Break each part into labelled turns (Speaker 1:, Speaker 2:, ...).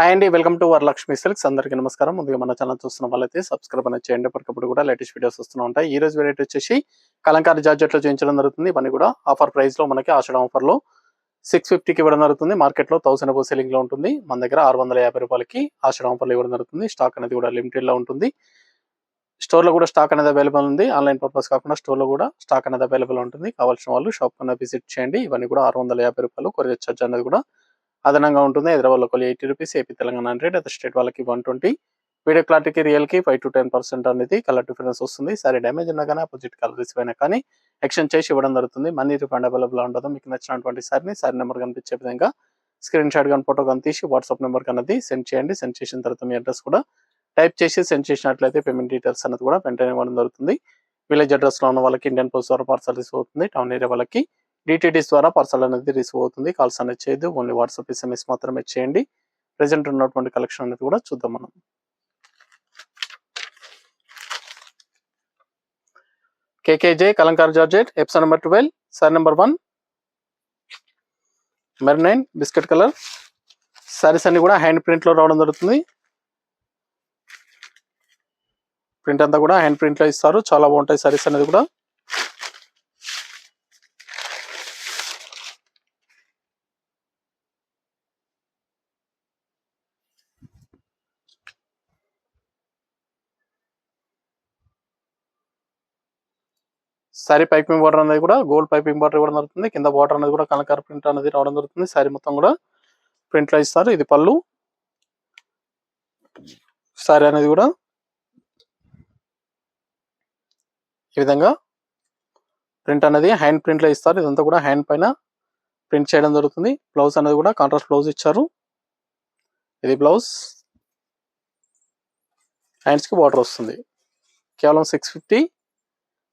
Speaker 1: Hi అండి, welcome to Varalakshmi silks. అందరికీ నమస్కారం. ముందుగా మన ఛానల్ చూస్తున్న వాళ్ళైతే సబ్స్క్రైబ్ అనేది చేయండి. ఎప్పటికప్పుడు కూడా లేటెస్ట్ వీడియోస్ వస్తూ ఉంటాయి. ఈ రోజు వెరైటీ వచ్చేసి కలంకారీ జార్జెట్ లో చూపించడం జరుగుతుంది. ఇవన్నీ కూడా ఆఫర్ ప్రైస్ లో మనకి ఆషాఢం ఆఫర్ లో 650కి ఇవ్వడం జరుగుతుంది. మార్కెట్ లో 1000 అబౌవ్ సెల్లింగ్ లో ఉంటుంది. మన దగ్గర 650 రూపాయలకి ఆషాఢం ఆఫర్ లో ఇవ్వడం జరుగుతుంది. స్టాక్ అనేది కూడా లిమిటెడ్ లో ఉంటుంది. స్టోర్ లో కూడా స్టాక్ అనేది అవైలబుల్ ఉంది. ఆన్లైన్ పర్పస్ కాకుండా స్టోర్ లో కూడా స్టాక్ అనేది అవైలబుల్ ఉంటుంది. కావాల్సిన వాళ్ళు షాప్ కన్నా విజిట్ చేయండి. ఇవన్నీ కూడా 650 రూపాయలు. కొరియర్ ఛార్జ్ అనేది కూడా అదనంగా ఉంటుంది. హైదరాబాద్ లో 80 rupees, AP Telangana 100, other state వాళ్ళకి 120. వీడియో క్లారిటీకి రియల్ కి 5 to 10% అనేది కలర్ డిఫరెన్స్ వస్తుంది. సరే డ్యామేజ్ ఉన్నా కానీ అపోజిట్ కలర్ రిసీవ్ అయినా కానీ ఎక్స్చేంజ్ చేసి ఇవ్వడం జరుగుతుంది. మనీ రిఫండ్ అవైలబుల్ ఉండదు. మీకు నచ్చినటువంటి సారీ నెంబర్ కనిపించే విధంగా స్క్రీన్ షాట్ కానీ ఫోటో కానీ తీసి వాట్సాప్ నెంబర్ అనేది సెండ్ చేయండి. సెండ్ చేసిన తర్వాత మీ అడ్రస్ కూడా టైప్ చేసి సెండ్ చేసినట్లయితే పేమెంట్ డీటెయిల్స్ అనేది కూడా వెంటనే ఇవ్వడం జరుగుతుంది. విలేజ్ అడ్రస్ లో ఉన్న వాళ్ళకి ఇండియన్ పోస్ట్ ద్వారా పార్సల్ రిసీవ్ అవుతుంది. టౌన్ ఏరియా వాళ్ళకి డిటిడిస్ ద్వారా పార్సల్ అనేది రిసీవ్ అవుతుంది. కాల్స్ అనేది చేయదు, ఓన్లీ వాట్సాప్ ఎస్ఎంఎస్ మాత్రమే చేయండి. ప్రెసెంట్ ఉన్నటువంటి కలెక్షన్ అనేది కూడా చూద్దాం మనం. కేకేజే కలంకారీ జార్జెట్ ఎప్సన్ నెంబర్ 12, సారీ నెంబర్ 1, మెర్నైన్ బిస్కెట్ కలర్. సారీస్ అన్ని కూడా హ్యాండ్ ప్రింట్ లో రావడం జరుగుతుంది. ప్రింట్ అంతా కూడా హ్యాండ్ ప్రింట్ లో ఇస్తారు. చాలా బాగుంటాయి సారీస్ అనేది కూడా. సారీ పైపింగ్ బార్డర్ అనేది కూడా గోల్డ్ పైపింగ్ బార్డర్ ఇవ్వడం జరుగుతుంది. కింద బార్డర్ అనేది కూడా కలంకారీ ప్రింట్ అనేది రావడం జరుగుతుంది. సారీ మొత్తం కూడా ప్రింట్ లో ఇస్తారు. ఇది పళ్ళు. సారీ అనేది కూడా ఈ విధంగా ప్రింట్ అనేది హ్యాండ్ ప్రింట్ లో ఇస్తారు. ఇదంతా కూడా హ్యాండ్ పైన ప్రింట్ చేయడం జరుగుతుంది. బ్లౌజ్ అనేది కూడా కాంట్రాస్ట్ బ్లౌజ్ ఇచ్చారు. ఇది బ్లౌజ్. హ్యాండ్స్ కి బార్డర్ వస్తుంది. కేవలం 650,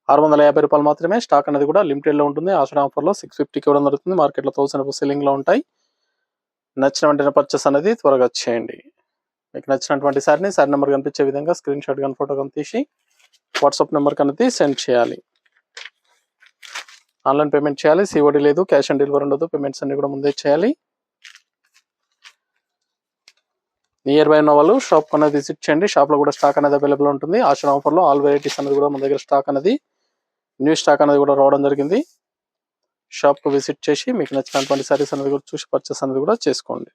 Speaker 1: 650 రూపాయలు మాత్రమే. స్టాక్ అనేది కూడా లిమిటెడ్ లో ఉంటుంది. ఆషాఢ ఆఫర్ లో 650కి ఇవ్వడం జరుగుతుంది. మార్కెట్ లో 1000 సెల్లింగ్ లో ఉంటాయి. నచ్చిన వెంటనే పర్చేస్ అనేది త్వరగా చేయండి. మీకు నచ్చినటువంటి సారీ నెంబర్ కనిపించే విధంగా స్క్రీన్ షాట్ కానీ ఫోటో కానీ తీసి వాట్సాప్ నెంబర్ కనేది సెండ్ చేయాలి. ఆన్లైన్ పేమెంట్ చేయాలి. సిఓడి లేదు, క్యాష్ ఆన్ డెలివరీ ఉండదు. పేమెంట్స్ అన్ని కూడా ముందే చేయాలి. నియర్ బై ఉన్న వాళ్ళు షాప్ అనేది విజిట్ చేయండి. షాప్ లో కూడా స్టాక్ అనేది అవైలబుల్ ఉంటుంది. ఆషాఢ ఆఫర్ లో ఆల్ వెరైటీస్ అనేది కూడా మన దగ్గర స్టాక్ అనేది న్యూ స్టాక్ అనేది కూడా రావడం జరిగింది. షాప్ కు విజిట్ చేసి మీకు నచ్చినటువంటి సారీస్ అనేది కూడా చూసి పర్చేస్ అనేది కూడా చేసుకోండి.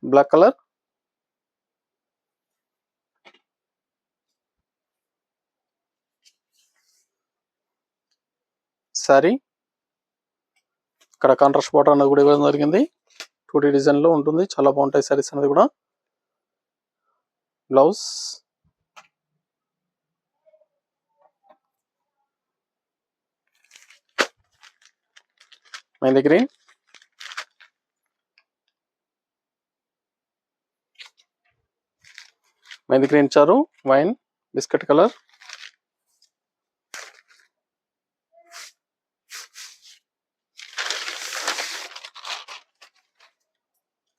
Speaker 1: Black colour. సారీ ఇక్కడ కాంట్రాస్ట్ బార్డర్ అనేది కూడా ఇవ్వడం జరిగింది. 2D డిజైన్ లో ఉంటుంది. చాలా బాగుంటాయి సారీస్ అనేది కూడా. Blouse. Mehndi green. Mehndi green ఇచ్చారు. Wine biscuit colour.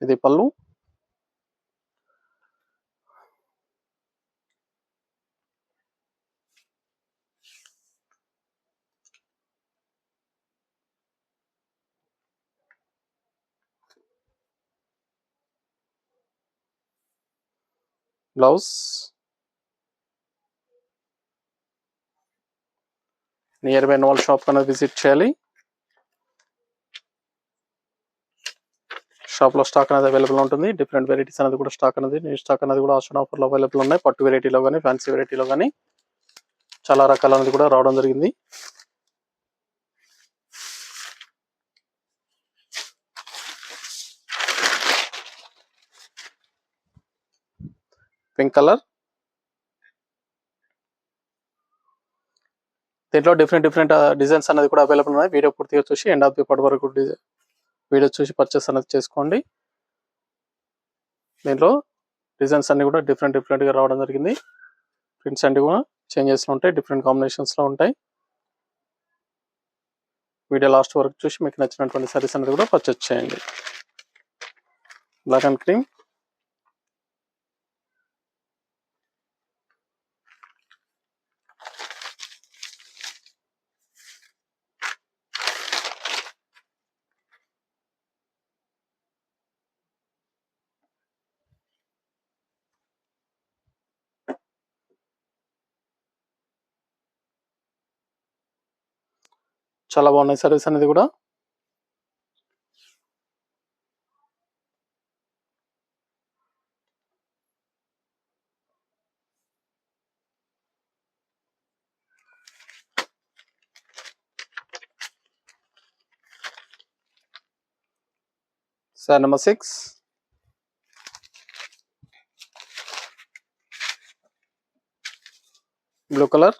Speaker 1: ఇది పళ్ళు. బ్లౌజ్. నియర్ బై నోల్ షాప్ అనేది విజిట్ చేయాలి. షాప్ లో స్టాక్ అనేది అవైలబుల్ ఉంటుంది. డిఫరెంట్ వెరైటీస్ అనేది కూడా స్టాక్ అనేది న్యూ స్టాక్ అనేది కూడా ఆషాఢ ఆఫర్ లో అవైలబుల్ ఉన్నాయి. పట్టు వెరైటీలో కానీ ఫ్యాన్సీ వెరైటీలో కానీ చాలా రకాల అనేది కూడా రావడం జరిగింది. Pink colour. దీంట్లో డిఫరెంట్ డిజైన్స్ అనేది కూడా అవైలబుల్ ఉన్నాయి. వీడియో పూర్తిగా చూసి ఎండ్ ఆఫ్ ది పార్ట్ వరకు వీడియో చూసి పర్చేస్ అనేది చేసుకోండి. దీంట్లో డిజైన్స్ అన్ని కూడా డిఫరెంట్ గా రావడం జరిగింది. ప్రింట్స్ అన్ని కూడా చేంజెస్ లో ఉంటాయి. డిఫరెంట్ కాంబినేషన్స్ లో ఉంటాయి. వీడియో లాస్ట్ వరకు చూసి మీకు నచ్చినటువంటి సారీస్ అనేది కూడా పర్చేస్ చేయండి. Black and cream. చాలా బాగున్నాయి సారీస్ అనేది కూడా. Sari number 6 blue colour.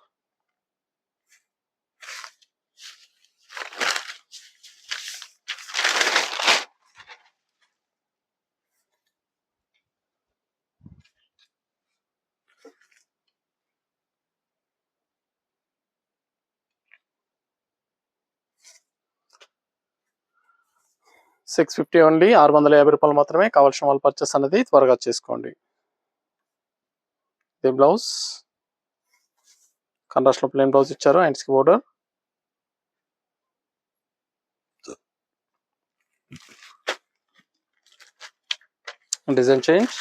Speaker 1: $650 only, $650 మాత్రమే. కావాల్సిన వాళ్ళు పర్చేస్ అనేది త్వరగా చేసుకోండి. ఇది బ్లౌజ్ కాంట్రాస్ట్ లో ప్లెయిన్ బ్లౌజ్ ఇచ్చారు. హ్యాండ్స్ కి border. Design change.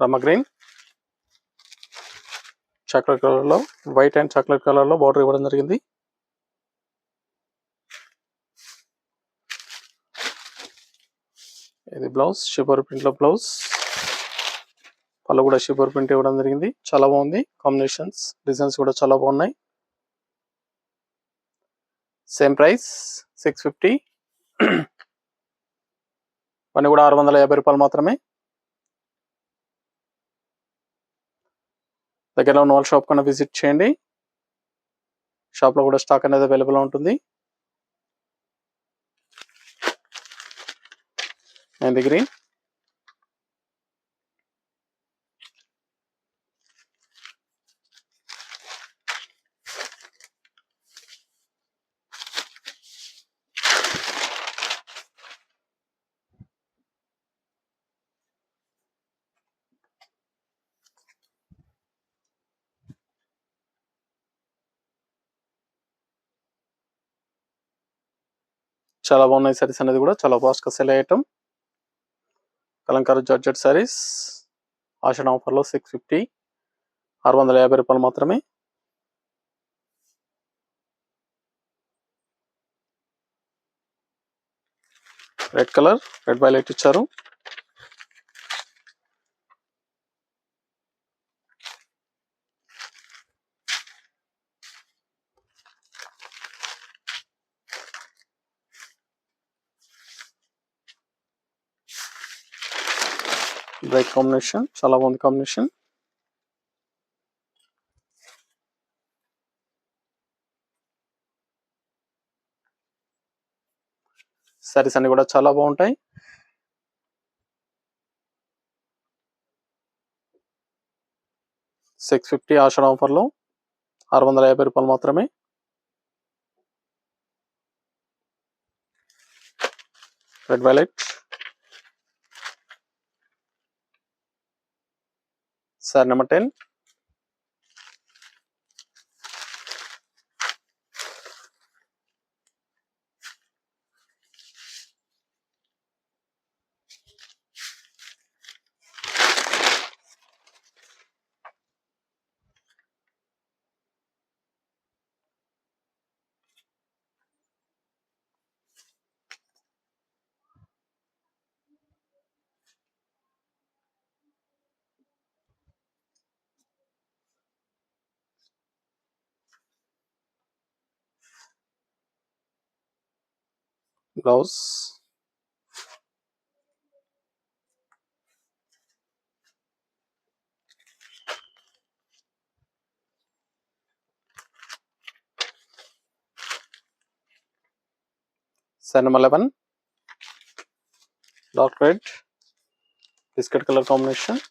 Speaker 1: Rama green, chocolate colour లో, వైట్ అండ్ చాక్లెట్ కలర్ లో బార్డర్ ఇవ్వడం జరిగింది. ఇది బ్లౌజ్ షిబోరి ప్రింట్ లో బ్లౌజ్. పళ్ళు కూడా షిబోరి ప్రింట్ ఇవ్వడం జరిగింది. చాలా బాగుంది. కాంబినేషన్స్ డిజైన్స్ కూడా చాలా బాగున్నాయి. Same price $650. ఇవన్నీ కూడా $650 మాత్రమే. దగ్గరలో ఉన్న వాళ్ళ షాప్ కన్నా విజిట్ చేయండి. షాప్ లో కూడా స్టాక్ అనేది అవైలబుల్ ఉంటుంది. మెహందీ గ్రీన్, చాలా బాగున్నాయి సారీస్ అనేది కూడా. చాలా ఫాస్ట్ గా సెల్ అయ్యటం. కలంకారీ జార్జెట్ సారీస్ ఆషాఢం ఆఫర్ లో $650, $650 మాత్రమే. రెడ్ కలర్, రెడ్ వైలెట్ ఇచ్చారు. బ్రైట్ కాంబినేషన్, చాలా బాగుంది కాంబినేషన్. సారీస్ అన్ని కూడా చాలా బాగుంటాయి. $650 ఆషాఢం ఆఫర్ లో $650 మాత్రమే. Red violet. Sari number 10 blouse. Sari number 11 dark red biscuit colour combination.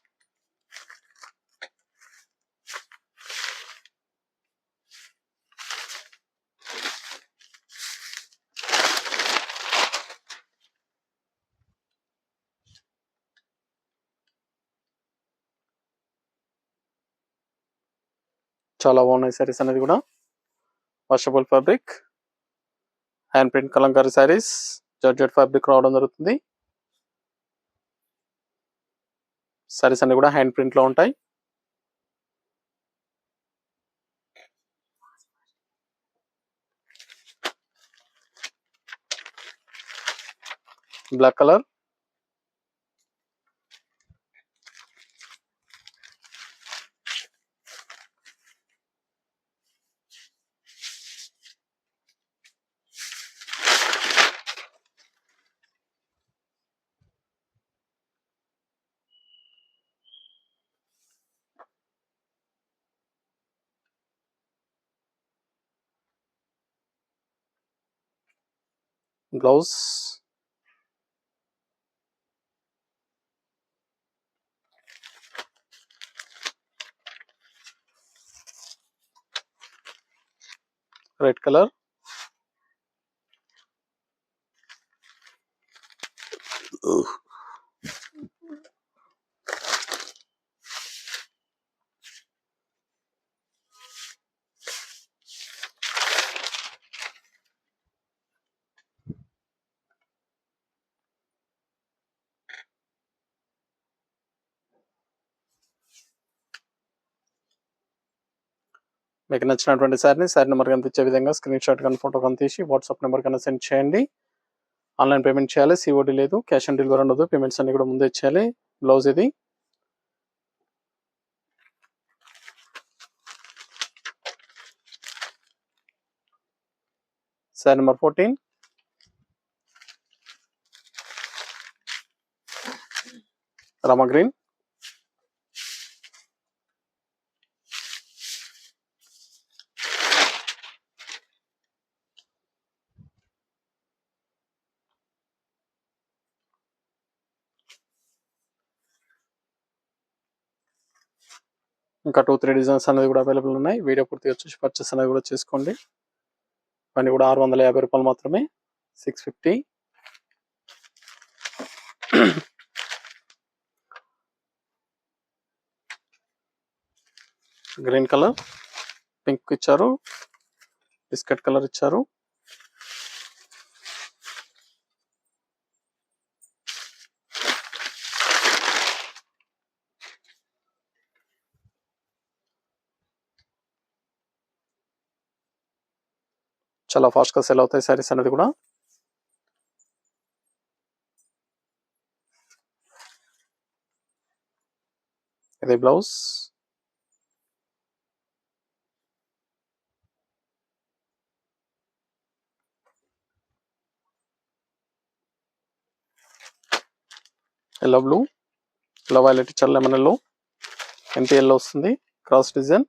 Speaker 1: చాలా బాగున్నాయి సారీస్ అనేది కూడా. Washable fabric, hand print kalamkari saris, georgette fabric రావడం జరుగుతుంది. సారీస్ అన్ని కూడా హ్యాండ్ ప్రింట్ లో ఉంటాయి. Black colour, blouse red colour, మీకు నచ్చినటువంటి శారీ నెంబర్ కనిపించే విధంగా స్క్రీన్ షాట్ కానీ ఫోటో కానీ తీసి వాట్సాప్ నెంబర్ కన్నా సెండ్ చేయండి. ఆన్లైన్ పేమెంట్ చేయాలి, సిఓడి లేదు, క్యాష్ ఆన్ డెలివరీ ఉండదు. పేమెంట్స్ అన్ని కూడా ముందే ఇచ్చేయాలి. బ్లౌజ్ ఇది. శారీ నెంబర్ 14, రామా గ్రీన్, ఇంకా 2-3 డిజైన్స్ అనేది కూడా అవైలబుల్ ఉన్నాయి. వీడియో పూర్తిగా చూసి పర్చేస్ అనేది కూడా చేసుకోండి. ఇవన్నీ కూడా ₹650 మాత్రమే. 650. గ్రీన్ కలర్, పింక్ ఇచ్చారు, బిస్కెట్ కలర్ ఇచ్చారు, చాలా ఫాస్ట్గా సెల్ అవుతాయి శారీస్ అనేది కూడా. ఇది blouse, yellow blue, yellow violet ఇచ్చారు, లెమన్ ఎల్లో, ఎంటీ ఎల్లో వస్తుంది, క్రాస్ డిజైన్,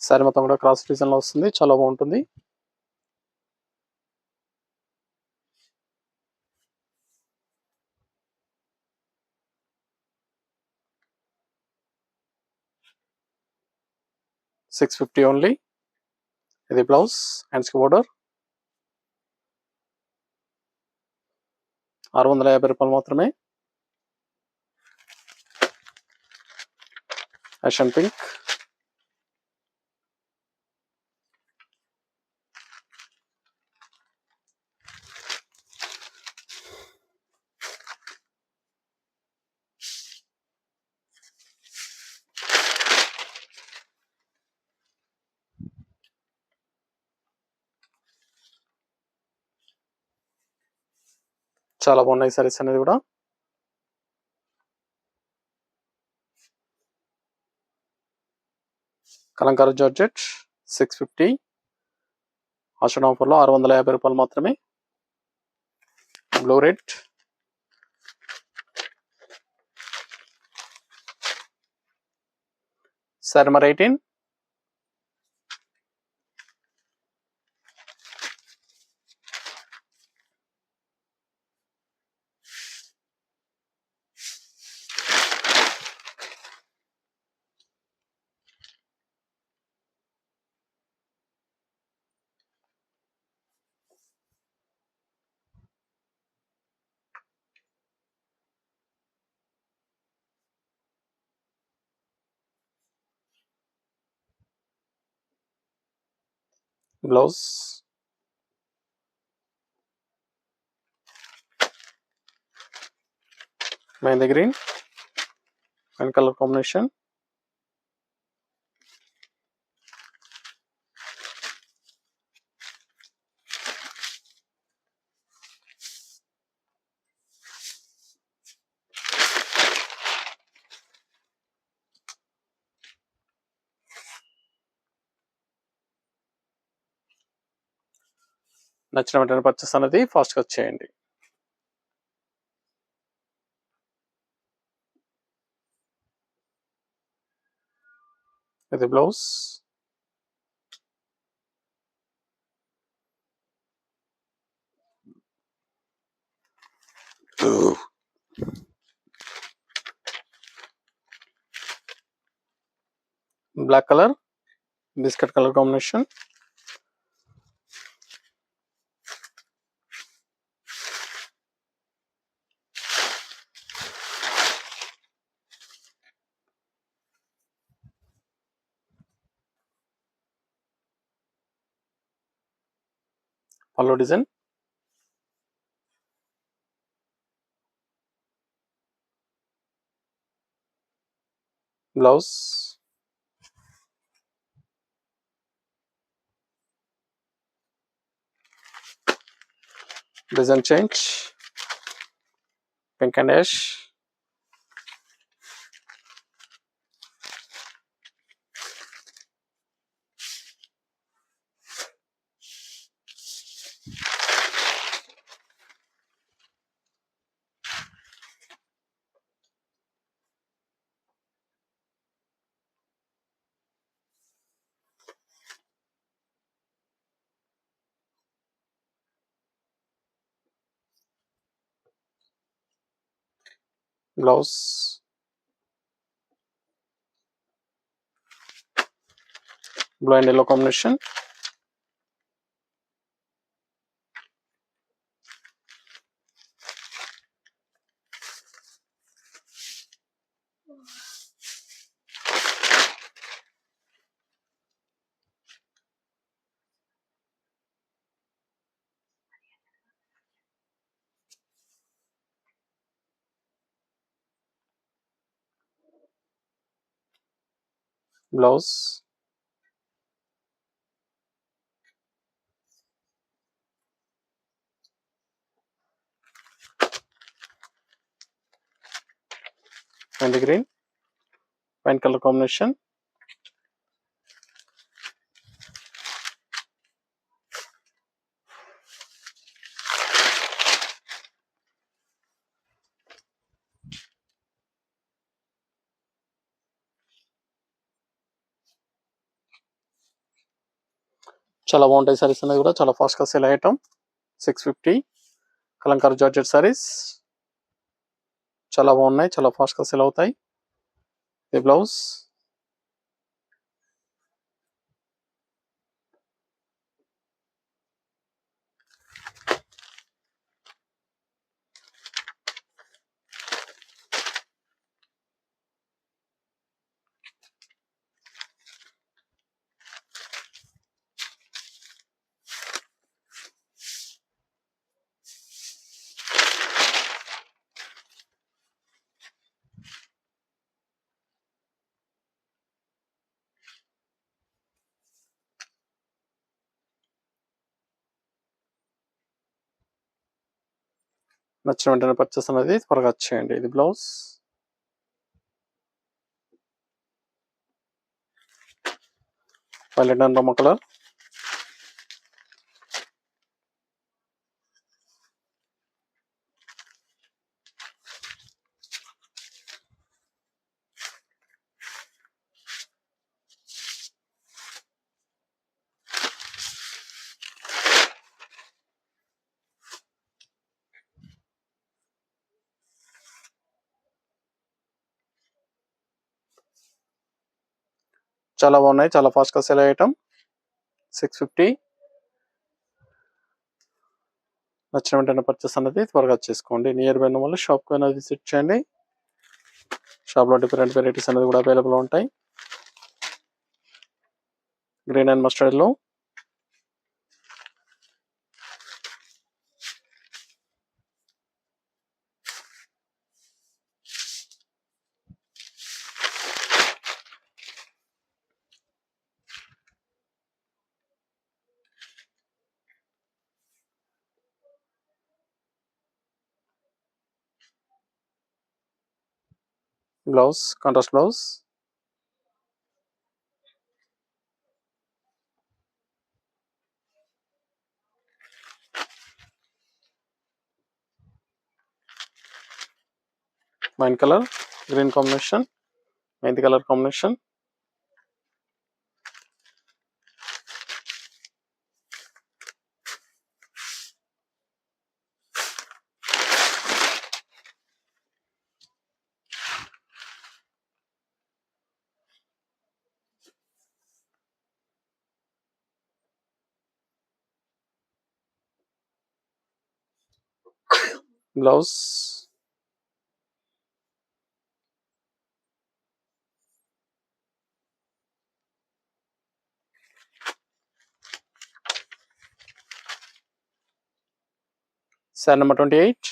Speaker 1: శారీ మొత్తం కూడా క్రాస్ డిజైన్ లో వస్తుంది, చాలా బాగుంటుంది. $650 ఓన్లీ. ఇది బ్లౌజ్, హ్యాండ్స్ కి బోర్డర్. ₹650 మాత్రమే. యాషన్ పింక్, చాలా బాగున్నాయి సారీస్ అనేది కూడా. కలంకారీ జార్జెట్ 650, ఆషాఢం ఆఫర్లో ₹650 మాత్రమే. Blue red, sari number 18, blouse, mehndi green and colour combination. నచ్చిన వెంటనే పర్చేస్ అనేది ఫాస్ట్గా వచ్చేయండి. ఇది blouse. Black colour biscuit colour combination. పళ్ళు design. Blouse. Design change. Pink and ash. Blouse. Blue and yellow combination. Blouse. Mehndi green wine colour combination. చాలా బాగుంటాయి సారీస్ అనేది కూడా చాలా ఫాస్ట్గా సేల్ అయ్యటం. 650 కలంకారీ జార్జెట్ సారీస్ చాలా బాగున్నాయి, చాలా ఫాస్ట్గా సేల్ అవుతాయి. ఈ బ్లౌజ్. నచ్చిన వెంటనే పర్చేస్ అనేది త్వరగా వచ్చేయండి. ఇది బ్లౌజ్. వైలెట్ అండ్ రమ్మ కలర్. చాలా బాగున్నాయి, చాలా ఫాస్ట్గా సేల్ అయ్యటం. 650. నచ్చిన వెంటనే పర్చేస్ అనేది త్వరగా చేసుకోండి. నియర్ బై ఉన్న వాళ్ళు షాప్కి అనేది విజిట్ చేయండి. షాప్లో డిఫరెంట్ వెరైటీస్ అనేది కూడా అవైలబుల్ ఉంటాయి. గ్రీన్ అండ్ మస్టర్డ్లో. Blouse contrast blouse. Wine colour, green combination, మెంతి colour combination. Blouse sari number 28.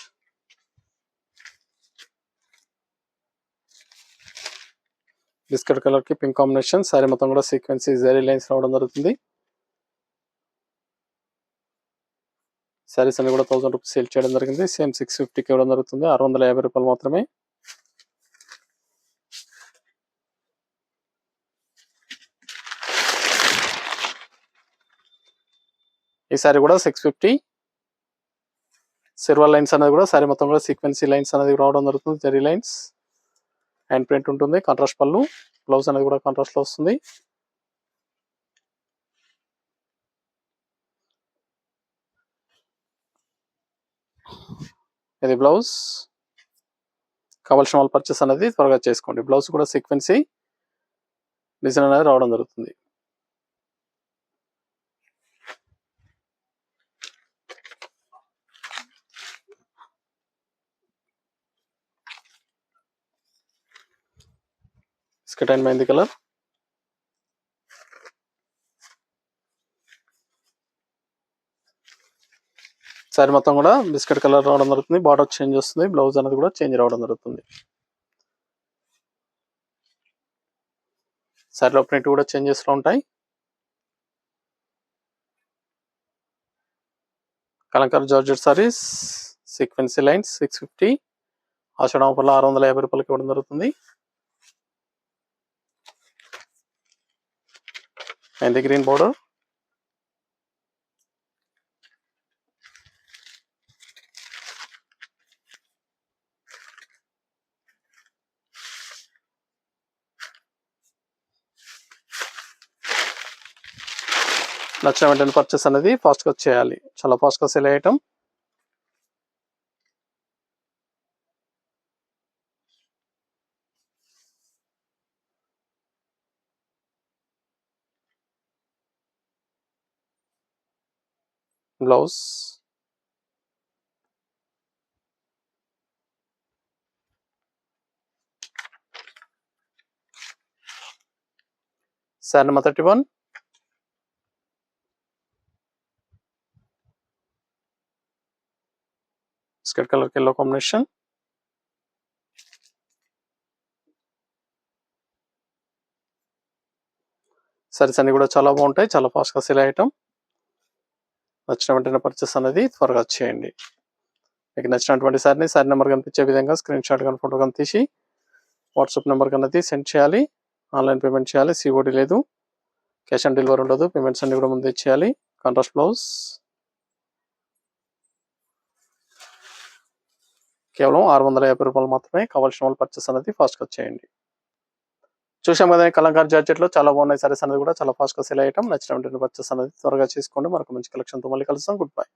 Speaker 1: Biscuit colour కి పింక్ కాంబినేషన్. శారీ మొత్తం కూడా సీక్వెన్సీ జరీ లైన్స్ రావడం జరుగుతుంది. శారీస్ అన్ని కూడా 1000 రూపీస్ సేల్ చేయడం జరిగింది. సేమ్ 650కి ఇవ్వడం జరుగుతుంది. 650 రూపాయలు మాత్రమే. ఈ సారీ కూడా 650. సిల్వర్ లైన్స్ అనేది కూడా సారీ మొత్తం కూడా సీక్వెన్సీ లైన్స్ అనేది రావడం జరుగుతుంది. జరీ లైన్స్, హ్యాండ్ ప్రింట్ ఉంటుంది. కాంట్రాస్ట్ పళ్ళు, బ్లౌజ్ అనేది కూడా కాంట్రాస్ట్ లో వస్తుంది. ఇది బ్లౌజ్. కావాల్సిన వాళ్ళు పర్చేస్ అనేది త్వరగా చేసుకోండి. బ్లౌజ్ కూడా సీక్వెన్సీ డిజైన్ అనేది రావడం జరుగుతుంది. బిస్కెట్ అండ్ మెంతి కలర్. సారీ మొత్తం కూడా బిస్కెట్ కలర్ రావడం జరుగుతుంది. బార్డర్ చేంజ్ వస్తుంది. బ్లౌజ్ అనేది కూడా చేంజ్ రావడం జరుగుతుంది. సారీలో ప్రింట్ కూడా చేంజెస్ లో ఉంటాయి. కలంకారీ జార్జెట్ సారీస్, సీక్వెన్సీ లైన్స్ 650. ఆషాఢం ఆఫర్లో 650 రూపాయలకి ఇవ్వడం జరుగుతుంది. మెంతి గ్రీన్ బోర్డర్. నచ్చిన వెంటనే పర్చేస్ అనేది ఫాస్ట్ గా చేయాలి. చాలా ఫాస్ట్ గా సేల్ అయ్యటం. Blouse sari number 31. Biscuit colour yellow combination. Saris అన్ని కూడా చాలా బాగుంటాయి. చాలా ఫాస్ట్ గా సేల్ అయ్యటం. నచ్చిన వెంటనే పర్చేస్ అనేది త్వరగా చేయండి. మీకు నచ్చినటువంటి సారీని సారీ నెంబర్ కనిపించే విధంగా స్క్రీన్ షాట్ కానీ ఫోటో కానీ తీసి వాట్సాప్ నెంబర్ కన్నది సెండ్ చేయాలి. ఆన్లైన్ పేమెంట్ చేయాలి. సిఓడి లేదు. క్యాష్ ఆన్ డెలివరీ ఉండదు. పేమెంట్స్ అన్ని కూడా ముందే చేయాలి. Contrast blouse. కేవలం 650 రూపాయలు మాత్రమే. కావాల్సిన వాళ్ళు పర్చేస్ అనేది ఫాస్ట్ గా చేయండి. చూసాం కదా, కలంకారీ జార్జెట్ లో చాలా బాగున్నాయి సారీస్ అనేది కూడా చాలా ఫాస్ట్ గా సేల్ అయ్యటం. నచ్చిన వెంటనే పర్చేస్ అనేది త్వరగా చేసుకోండి. మరొక మంచి కలెక్షన్ తో మళ్ళీ కలుస్తాం. Good bye.